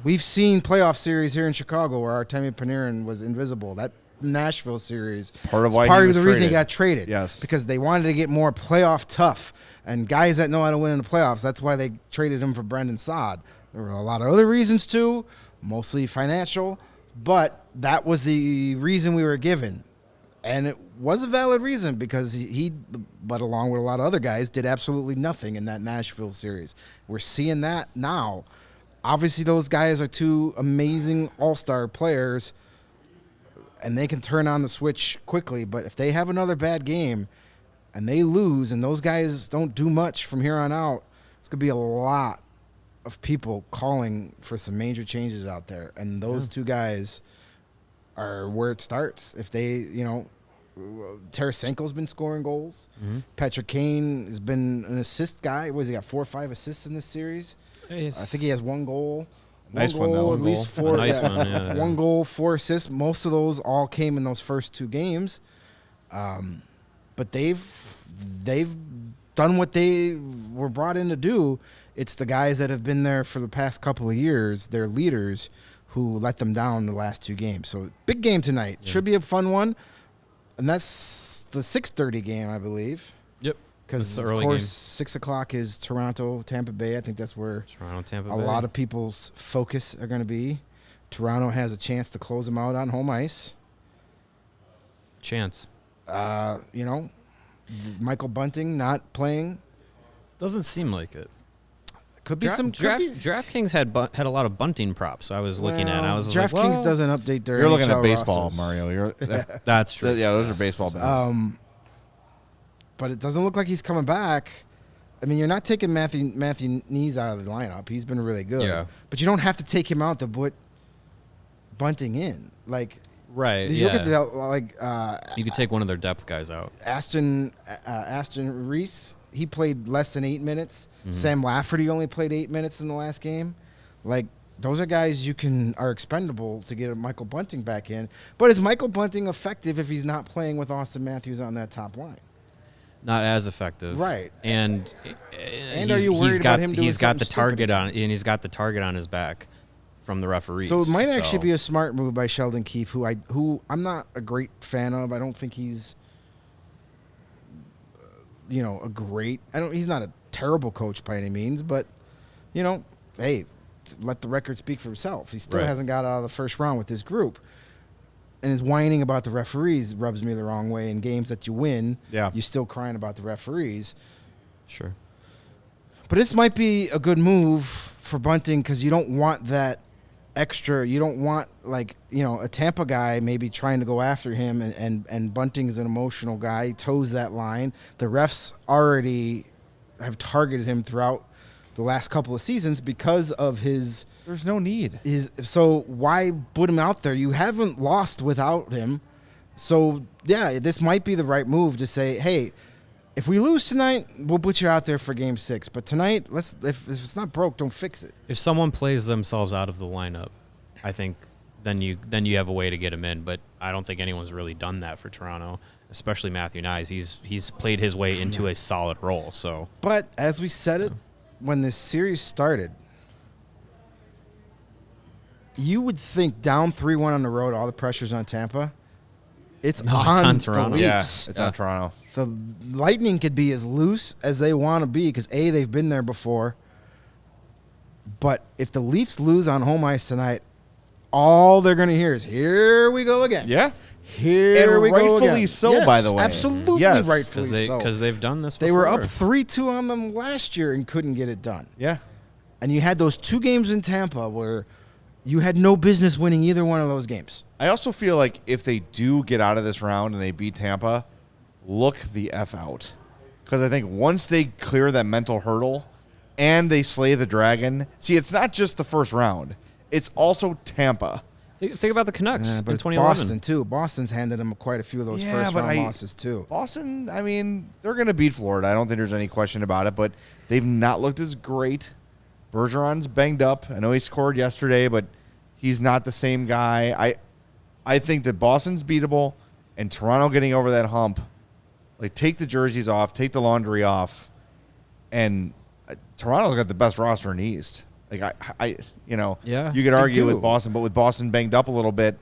we've seen playoff series here in Chicago where Artemi Panarin was invisible. That Nashville series part of is why part he of was the reason he traded. got traded. Yes. Because they wanted to get more playoff tough. And guys that know how to win in the playoffs, that's why they traded him for Brendan Saad. There were a lot of other reasons too, mostly financial, but that was the reason we were given. And it was a valid reason because he, but along with a lot of other guys, did absolutely nothing in that Nashville series. We're seeing that now. Obviously, those guys are two amazing all-star players, and they can turn on the switch quickly. But if they have another bad game and they lose and those guys don't do much from here on out, it's going to be a lot of people calling for some major changes out there. And those two guys are where it starts. If they, Tarasenko's been scoring goals. Mm-hmm. Patrick Kane has been an assist guy. What has he got, 4 or 5 assists in this series? I think he has 1 goal. Nice one, though. At least 4. A nice one, yeah. 1 goal, 4 assists. Most of those all came in those first 2 games. But they've done what they were brought in to do. It's the guys that have been there for the past couple of years, their leaders, who let them down the last 2 games. So big game tonight. Yeah. Should be a fun one. And that's the 6:30 game, I believe. Yep. Because, of course, 6 o'clock is Toronto, Tampa Bay. I think that's where a lot of people's focus are going to be. Toronto has a chance to close them out on home ice. Chance. Michael Bunting not playing. Doesn't seem like it. Could be some DraftKings had a lot of bunting props. I was looking at. I was DraftKings doesn't update their. You're looking NHL at baseball, rosters. Mario. That's true. Yeah, those are baseball bets. But it doesn't look like he's coming back. I mean, you're not taking Matthew Knees out of the lineup. He's been really good. Yeah. But you don't have to take him out to put Bunting in. Like, right. You look at you could take one of their depth guys out. Aston Reese. He played less than 8 minutes. Mm-hmm. Sam Lafferty only played 8 minutes in the last game. Like, those are guys are expendable to get Michael Bunting back in. But is Michael Bunting effective if he's not playing with Austin Matthews on that top line? Not as effective, right? And are you worried about him doing he's got the something target on, and he's got the target on his back from the referees. So it might actually be a smart move by Sheldon Keefe, who I'm not a great fan of. I don't think he's he's not a terrible coach by any means, but hey, let the record speak for himself. He still hasn't got out of the first round with this group. And his whining about the referees rubs me the wrong way. In games that you win, you're still crying about the referees. Sure. But this might be a good move for Bunting because you don't want that extra. You don't want, a Tampa guy maybe trying to go after him, and Bunting's an emotional guy. He toes that line. The refs already have targeted him throughout the last couple of seasons because of his... There's no need. So why put him out there? You haven't lost without him. So, yeah, this might be the right move to say, hey, if we lose tonight, we'll put you out there for Game 6. But tonight, if it's not broke, don't fix it. If someone plays themselves out of the lineup, I think then you have a way to get him in. But I don't think anyone's really done that for Toronto, especially Matthew Knies. He's played his way into a solid role. So, but as we said it when this series started, you would think down 3-1 on the road, all the pressure's on Tampa. It's on Toronto. The Leafs. Yeah, it's on Toronto. The Lightning could be as loose as they want to be because, A, they've been there before. But if the Leafs lose on home ice tonight, all they're going to hear is, here we go again. Yeah. Here we go again. Rightfully so, by the way. Absolutely yes. rightfully so. Because they've done this before. They were up 3-2 on them last year and couldn't get it done. Yeah. And you had those 2 games in Tampa where you had no business winning either one of those games. I also feel like if they do get out of this round and they beat Tampa, look the F out. Because I think once they clear that mental hurdle and they slay the dragon, see, it's not just the first round. It's also Tampa. Think about the Canucks but in it's 2011. Boston, too. Boston's handed them quite a few of those first-round losses, too. Boston, I mean, they're going to beat Florida. I don't think there's any question about it, but they've not looked as great. Bergeron's banged up. I know he scored yesterday, but he's not the same guy. I think that Boston's beatable, and Toronto getting over that hump, take the jerseys off, take the laundry off, and Toronto's got the best roster in the East. You could argue with Boston, but with Boston banged up a little bit,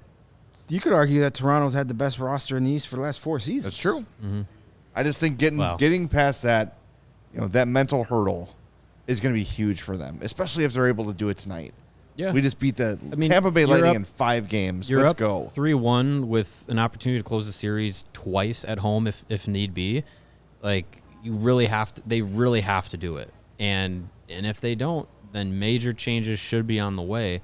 you could argue that Toronto's had the best roster in the East for the last 4 seasons. That's true. Mm-hmm. I just think getting past that, that mental hurdle is going to be huge for them, especially if they're able to do it tonight. Yeah. We just beat the Tampa Bay Lightning in 5 games. Let's go. 3-1 with an opportunity to close the series twice at home if need be. You really have to. They really have to do it. And if they don't, then major changes should be on the way.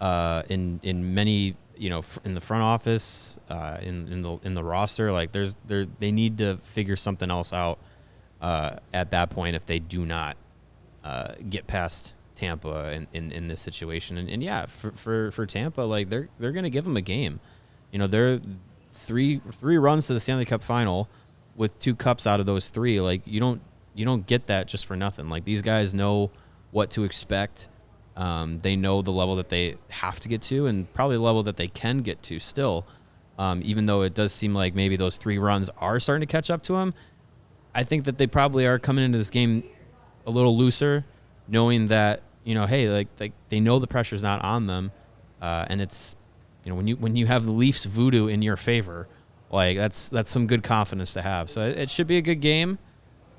In many in the front office, in the roster, like they need to figure something else out at that point if they do not get past Tampa in this situation. And yeah, for Tampa, like they're going to give them a game. They're three runs to the Stanley Cup final with 2 cups out of those 3. Like you don't get that just for nothing. Like these guys know what to expect. They know the level that they have to get to and probably the level that they can get to still. Even though it does seem like maybe those 3 runs are starting to catch up to them, I think that they probably are coming into this game a little looser, knowing that, hey, like they know the pressure's not on them. And it's, when you have the Leafs voodoo in your favor, like that's some good confidence to have. So it should be a good game.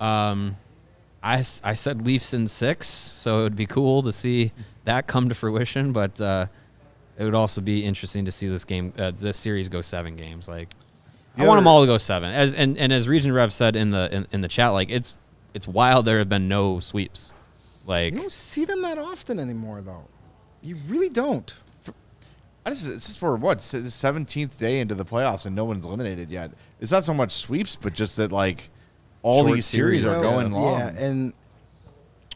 I said Leafs in 6, so it would be cool to see that come to fruition. But it would also be interesting to see this series go 7 games. Like I want them all to go 7. As Region Rev said in the chat, like it's wild there have been no sweeps. Like you don't see them that often anymore, though. You really don't. It's just for what, the 17th day into the playoffs and no one's eliminated yet. It's not so much sweeps, but just that like all Short these series are going long. Yeah, and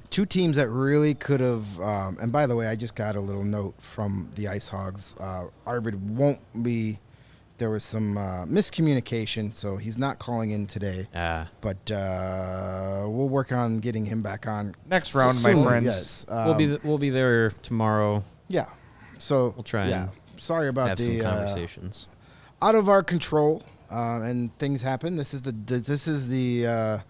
2 teams that really could have. And by the way, I just got a little note from the IceHogs. Arvid won't be. There was some miscommunication, so he's not calling in today. But we'll work on getting him back on Next round, soon. my friends. Yes, we'll be there tomorrow. Yeah, so We'll try and sorry about have some conversations. Out of our control, and things happen. This is the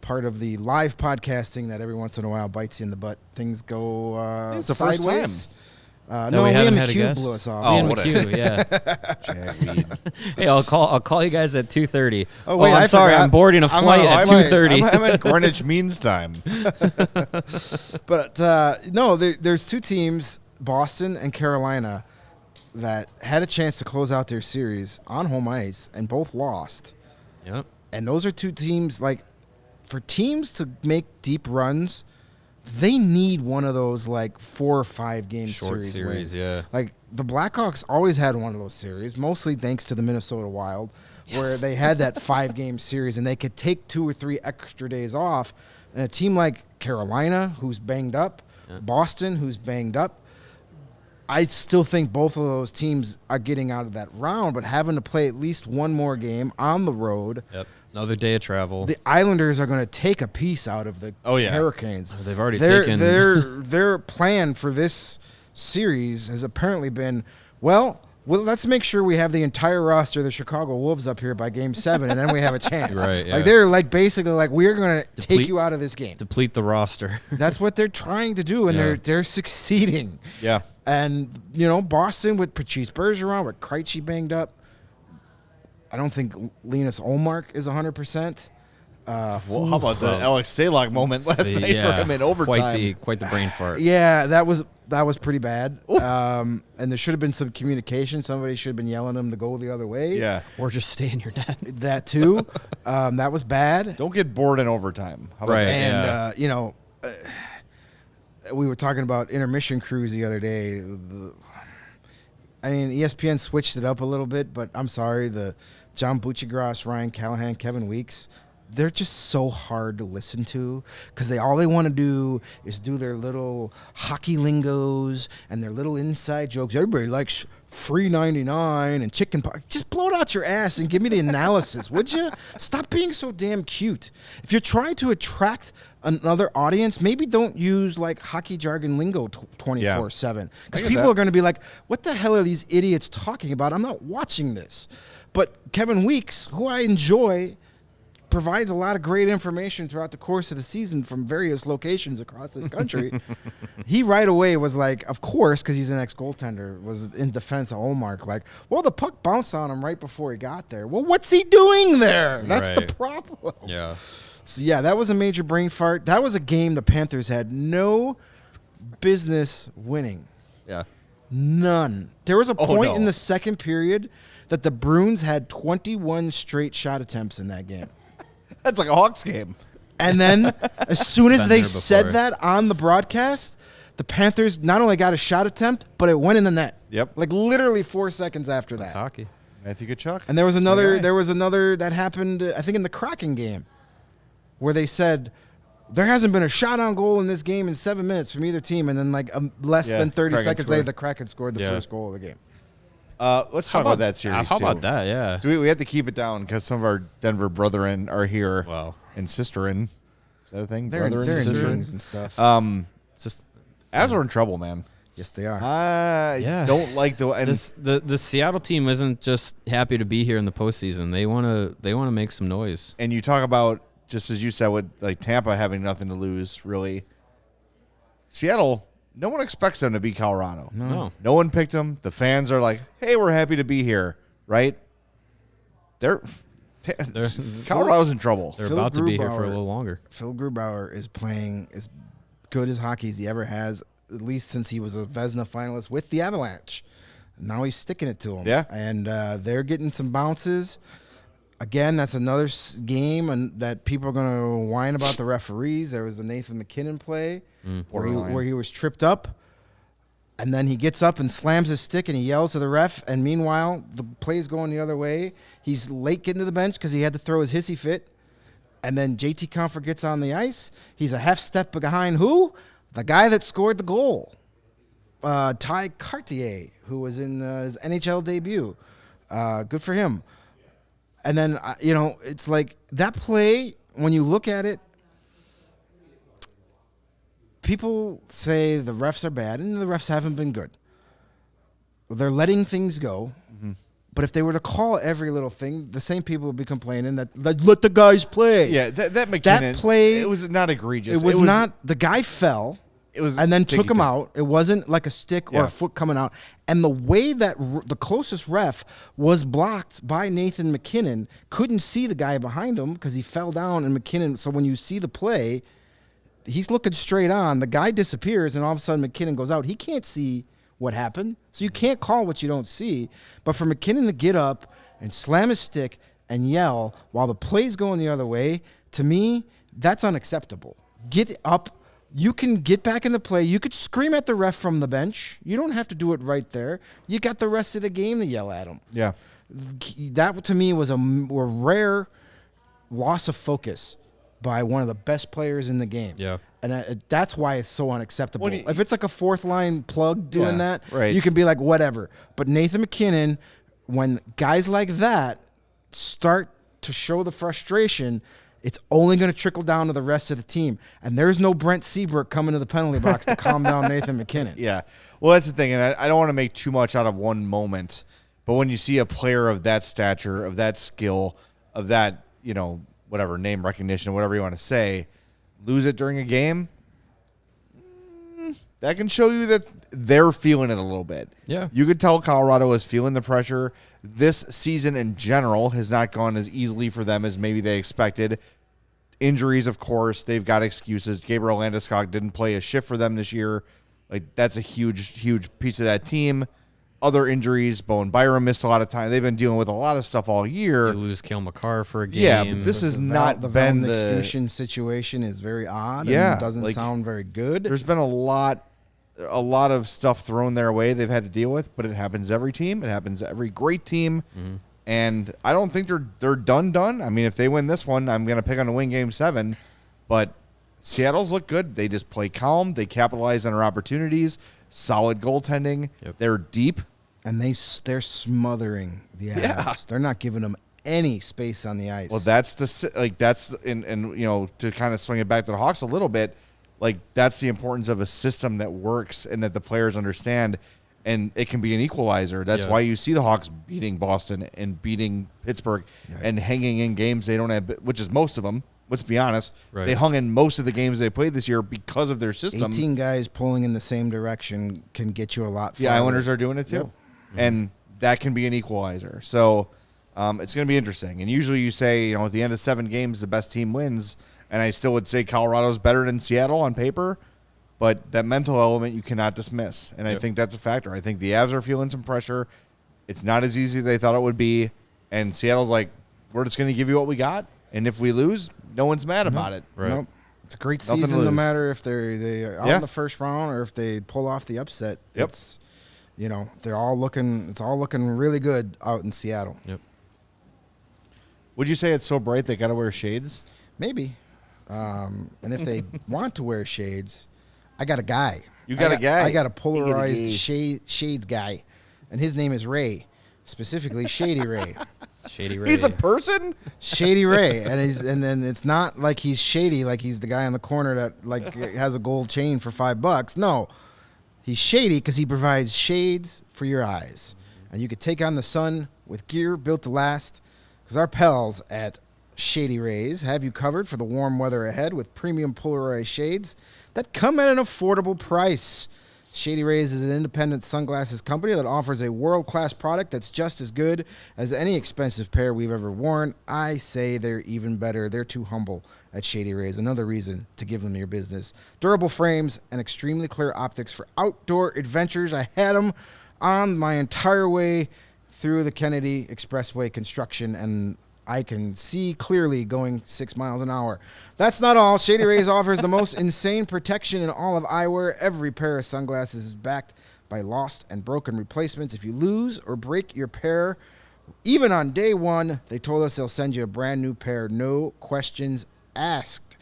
part of the live podcasting that every once in a while bites you in the butt. Things go it's the first sideways. No, we haven't Liam had a McHugh guest. blew us off. Ian what a- McHugh, yeah. Hey, I'll call you guys at 2:30. Oh, wait, I'm I sorry, forgot. I'm boarding a flight at 2:30. I'm at Greenwich Means Time. But no, there's 2 teams, Boston and Carolina, that had a chance to close out their series on home ice and both lost. Yep. And those are 2 teams, like, for teams to make deep runs, they need one of those, like, 4 or 5 game Short series series, wins. yeah. Like, the Blackhawks always had one of those series, mostly thanks to the Minnesota Wild, where they had that 5-game series and they could take 2 or 3 extra days off. And a team like Carolina, who's banged up, Boston, who's banged up, I still think both of those teams are getting out of that round, but having to play at least one more game on the road. Yep. Another day of travel. The Islanders are going to take a piece out of the Hurricanes. They've already taken their plan for this series has apparently been, well, let's make sure we have the entire roster of the Chicago Wolves up here by Game 7, and then we have a chance. Right, yeah. Like they're like basically like we're going to take you out of this game. Deplete the roster. That's what they're trying to do, and they're succeeding. Yeah. And Boston with Patrice Bergeron, with Krejci banged up. I don't think Linus Olmark is 100%. Well, how about the Alex Stalock moment last night for him in overtime? Quite the brain fart. Yeah, that was pretty bad. And there should have been some communication. Somebody should have been yelling him to go the other way. Yeah. Or just stay in your net. That too. That was bad. Don't get bored in overtime. How about Right. that? And we were talking about intermission crews the other day. ESPN switched it up a little bit, but I'm sorry, the John Buccigross, Ryan Callahan, Kevin Weeks, they're just so hard to listen to because all they want to do is do their little hockey lingos and their little inside jokes. Everybody likes free 99 and chicken pie. Just blow it out your ass and give me the analysis, would you? Stop being so damn cute. If you're trying to attract another audience, maybe don't use like hockey jargon lingo 24/7 because people are going to be like, what the hell are these idiots talking about? I'm not watching this. But Kevin Weeks, who I enjoy, provides a lot of great information throughout the course of the season from various locations across this country. He right away was like, of course, because he's an ex-goaltender, was in defense of Olmark, like, well, the puck bounced on him right before he got there. Well, what's he doing there? That's the problem. Yeah. So, yeah, that was a major brain fart. That was a game the Panthers had no business winning. Yeah. None. There was a point in the second period that the Bruins had 21 straight shot attempts in that game. That's like a Hawks game. And then as soon as Been they there said before. that on the broadcast, the Panthers not only got a shot attempt, but it went in the net. Yep. Like literally 4 seconds after That's that. hockey. Matthew Tkachuk. And there was another that happened, I think, in the Kraken game, where they said there hasn't been a shot on goal in this game in 7 minutes from either team, and then less than 30 Kraken seconds scored. later, the Kraken scored the first goal of the game. Let's talk about that series. How about that? Yeah. We have to keep it down because some of our Denver brethren are here. Wow. And sisterin. Is that a thing? They're in Sisterin? rings and stuff. It's just Avs are in trouble, man. Yes, they are. I don't like the Seattle team isn't just happy to be here in the postseason. They want to make some noise. And you talk about, just as you said, with like Tampa having nothing to lose, really. Seattle, no one expects them to beat Colorado. No. No one picked them. The fans are like, hey, we're happy to be here, right? Colorado's in trouble. They're about to be here for a little longer. Phil Grubauer is playing as good as hockey as he ever has, at least since he was a Vezina finalist with the Avalanche. Now he's sticking it to him. Yeah. And they're getting some bounces. Again, that's another game that people are going to whine about the referees. There was a Nathan McKinnon play where he was tripped up, and then he gets up and slams his stick and he yells to the ref, and meanwhile, the play's going the other way. He's late getting to the bench because he had to throw his hissy fit, and then JT Comfort gets on the ice. He's a half step behind who? The guy that scored the goal, Ty Cartier, who was in his NHL debut. Good for him. And then, it's like that play, when you look at it, people say the refs are bad, and the refs haven't been good. They're letting things go. Mm-hmm. But if they were to call every little thing, the same people would be complaining that let the guys play. Yeah, that McKinnon, that play, it was not egregious. It was not. The guy fell. It was and then took him out. It wasn't like a stick or a foot coming out. And the way that the closest ref was blocked by Nathan McKinnon, couldn't see the guy behind him because he fell down, and McKinnon. So when you see the play, he's looking straight on. The guy disappears, and all of a sudden McKinnon goes out. He can't see what happened, so you can't call what you don't see. But for McKinnon to get up and slam his stick and yell while the play's going the other way, to me, that's unacceptable. Get up. You can get back in the play. You could scream at the ref from the bench. You don't have to do it right there. You got the rest of the game to yell at him. Yeah. That, to me, was a rare loss of focus by one of the best players in the game. Yeah. And that's why it's so unacceptable. If it's like a fourth-line plug doing that, you can be like, whatever. But Nathan McKinnon, when guys like that start to show the frustration, it's only going to trickle down to the rest of the team. And there's no Brent Seabrook coming to the penalty box to calm down Nathan McKinnon. Yeah. Well, that's the thing. And I don't want to make too much out of one moment. But when you see a player of that stature, of that skill, of that, whatever, name recognition, whatever you want to say, lose it during a game, that can show you that they're feeling it a little bit. Yeah. You could tell Colorado is feeling the pressure. This season in general has not gone as easily for them as maybe they expected. Injuries, of course, they've got excuses. Gabriel Landeskog didn't play a shift for them this year. That's a huge, huge piece of that team. Other injuries, Bowen Byram missed a lot of time. They've been dealing with a lot of stuff all year. You lose Cale Makar for a game. Yeah, but this has not been the exclusion situation is very odd. Yeah, and doesn't sound very good. There's been a lot of stuff thrown their way they've had to deal with, but it happens to every team. It happens to every great team. Mm-hmm. And I don't think they're done. I mean, if they win this one, I'm going to pick on to win Game 7. But Seattle's look good. They just play calm. They capitalize on their opportunities. Solid goaltending. Yep. They're deep. And they're smothering the Avs. Yeah. They're not giving them any space on the ice. Well, that's to kind of swing it back to the Hawks a little bit, that's the importance of a system that works and that the players understand, and it can be an equalizer. That's why you see the Hawks beating Boston and beating Pittsburgh and hanging in games they don't have, which is most of them. Let's be honest. Right. They hung in most of the games they played this year because of their system. 18 guys pulling in the same direction can get you a lot farther. The Islanders are doing it too. Yep. Mm-hmm. And that can be an equalizer. So it's going to be interesting. And usually you say, at the end of 7 games, the best team wins. And I still would say Colorado's better than Seattle on paper. But that mental element you cannot dismiss. And I think that's a factor. I think the Avs are feeling some pressure. It's not as easy as they thought it would be. And Seattle's like, we're just going to give you what we got. And if we lose, no one's mad about it. Right. Nope. It's a great Nothing to season, no lose. matter if they're out in the first round or if they pull off the upset. Yep. It's, they're all looking. It's all looking really good out in Seattle. Yep. Would you say it's so bright they got to wear shades? Maybe. And if they want to wear shades, I got a guy. You got a guy? I got a You polarized got a shades guy, and his name is Ray, specifically Shady Ray. Shady Ray. He's a person? Shady Ray, and then it's not like he's shady, like he's the guy on the corner that like has a gold chain for $5. No, he's shady because he provides shades for your eyes, and you could take on the sun with gear built to last. Because our pals at Shady Rays have you covered for the warm weather ahead with premium polarized shades that come at an affordable price. Shady Rays is an independent sunglasses company that offers a world-class product that's just as good as any expensive pair we've ever worn. I say they're even better. They're too humble at Shady Rays. Another reason to give them your business. Durable frames and extremely clear optics for outdoor adventures. I had them on my entire way through the Kennedy Expressway construction, and I can see clearly going 6 miles an hour. That's not all. Shady Rays offers the most insane protection in all of eyewear. Every pair of sunglasses is backed by lost and broken replacements. If you lose or break your pair, even on day one, they told us they'll send you a brand new pair. No questions asked.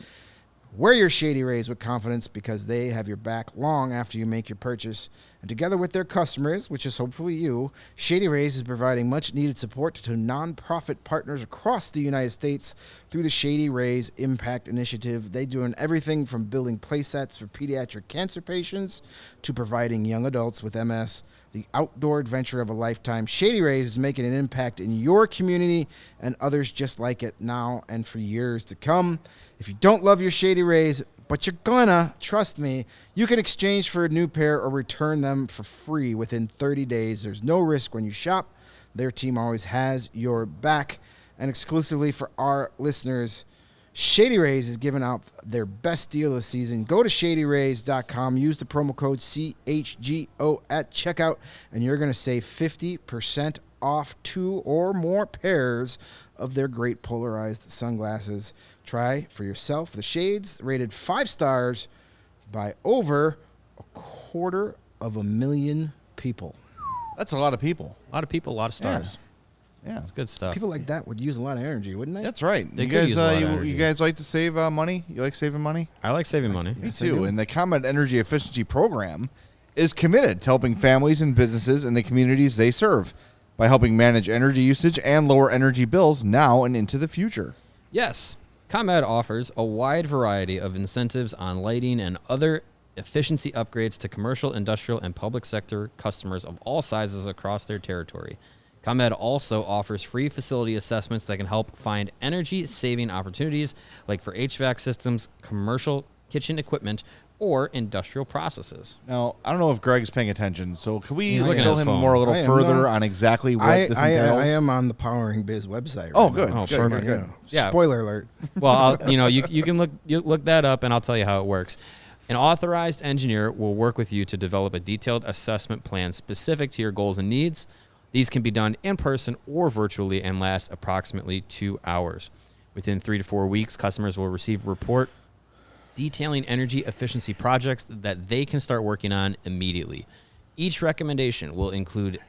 Wear your Shady Rays with confidence because they have your back long after you make your purchase. And together with their customers, which is hopefully you, Shady Rays is providing much-needed support to nonprofit partners across the United States through the Shady Rays Impact Initiative. They're doing everything from building play sets for pediatric cancer patients to providing young adults with MS the outdoor adventure of a lifetime. Shady Rays is making an impact in your community and others just like it now and for years to come. If you don't love your Shady Rays, but you're gonna, trust me, you can exchange for a new pair or return them for free within 30 days. There's no risk when you shop. Their team always has your back. And exclusively for our listeners, Shady Rays is giving out their best deal of the season. Go to shadyrays.com, use the promo code CHGO at checkout, and you're going to save 50% off 2 or more pairs of their great polarized sunglasses. Try for yourself the shades rated 5 stars by over 250,000 people. That's a lot of people. A lot of people, a lot of stars. Yeah. It's good stuff. People like that would use a lot of energy, wouldn't they? That's right. They You could guys, use a lot of you energy. guys like to save money? You like saving money? I like saving money. Me Yes, I too. do. And the Combat Energy Efficiency Program is committed to helping families and businesses in the communities they serve by helping manage energy usage and lower energy bills now and into the future. Yes, ComEd offers a wide variety of incentives on lighting and other efficiency upgrades to commercial, industrial, and public sector customers of all sizes across their territory. ComEd also offers free facility assessments that can help find energy-saving opportunities like for HVAC systems, commercial kitchen equipment, or industrial processes. Now, I don't know if Greg's paying attention, so can we He's looking at fill his him phone. more a little I am further not. on exactly what I this entails? am on the Powering Biz website. Oh, right good. now. Oh, good, perfect. good, good. Yeah. Spoiler alert. Well, you can look that up, and I'll tell you how it works. An authorized engineer will work with you to develop a detailed assessment plan specific to your goals and needs. These can be done in person or virtually and last approximately 2 hours. Within 3 to 4 weeks, customers will receive a report detailing energy efficiency projects that they can start working on immediately. Each recommendation will include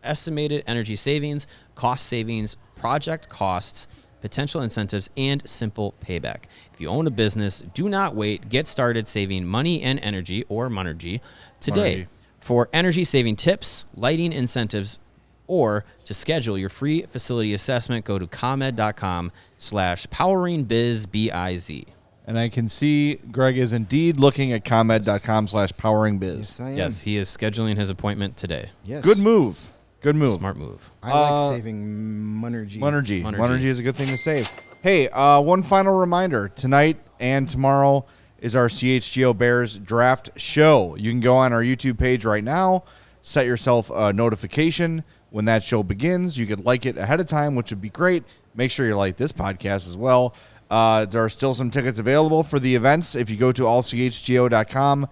estimated energy savings, cost savings, project costs, potential incentives, and simple payback. If you own a business, do not wait. Get started saving money and energy, or monergy, today. Monergy. For energy-saving tips, lighting incentives, or to schedule your free facility assessment, go to comed.com/poweringbiz, B-I-Z. And I can see Greg is indeed looking at comed.com/poweringbiz. Yes, I am. Yes, he is scheduling his appointment today. Yes. Good move. Good move. Smart move. I like saving monergy. Monergy. Monergy. Monergy is a good thing to save. Hey, one final reminder. Tonight and tomorrow is our CHGO Bears draft show. You can go on our YouTube page right now, set yourself a notification when that show begins. You could like it ahead of time, which would be great. Make sure you like this podcast as well. There are still some tickets available for the events. If you go to allchgo.com,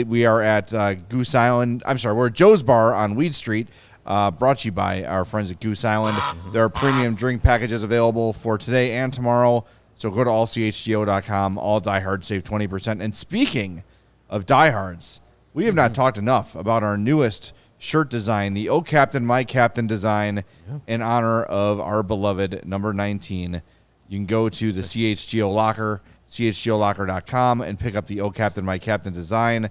we are at Goose Island. I'm sorry, we're at Joe's Bar on Weed Street, brought to you by our friends at Goose Island. There are premium drink packages available for today and tomorrow. So go to allchgo.com. All diehards save 20%. And speaking of diehards, we have not talked enough about our newest shirt design, the O Captain, My Captain design in honor of our beloved number 19. You can go to the CHGO Locker, chgolocker.com, and pick up the O Captain, My Captain design.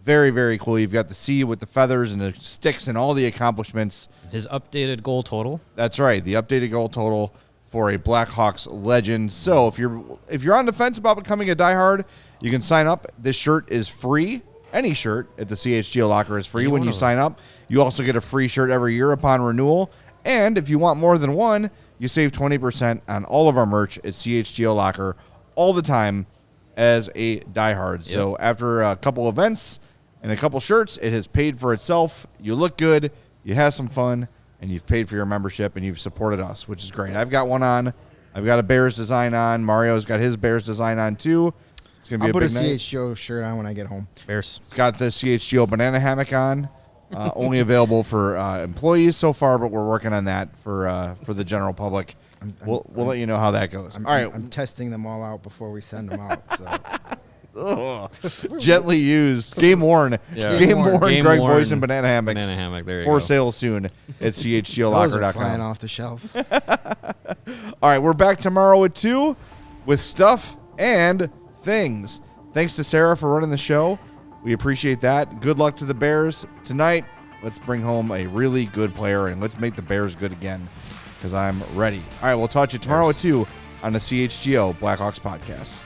Very, very cool. You've got the C with the feathers and the sticks and all the accomplishments. His updated goal total. That's right, the updated goal total for a Blackhawks legend. So if you're on the fence about becoming a diehard, you can sign up. This shirt is free. Any shirt at the CHGO Locker is free when you sign up. You also get a free shirt every year upon renewal. And if you want more than one, you save 20% on all of our merch at CHGO Locker all the time as a diehard. Yep. So after a couple events and a couple shirts, it has paid for itself. You look good, you have some fun, and you've paid for your membership, and you've supported us, which is great. I've got one on. I've got a Bears design on. Mario's got his Bears design on, too. It's gonna be I'll put a big night. CHGO shirt on when I get home. Bears. It's got the CHGO banana hammock on. Only available for employees so far, but we're working on that for the general public. We'll let you know how that goes. All right, I'm testing them all out before we send them out. So. Gently used, game worn, Yeah. game worn. Greg worn Boyson banana hammocks. Banana hammock. There you For go. sale soon at Those are chgolocker.com. flying off the shelf. All right, we're back tomorrow at 2 with stuff and things. Thanks to Sarah for running the show. We appreciate that. Good luck to the Bears tonight. Let's bring home a really good player, and let's make the Bears good again, because I'm ready. All right, we'll talk to you tomorrow at 2 on the CHGO Blackhawks podcast.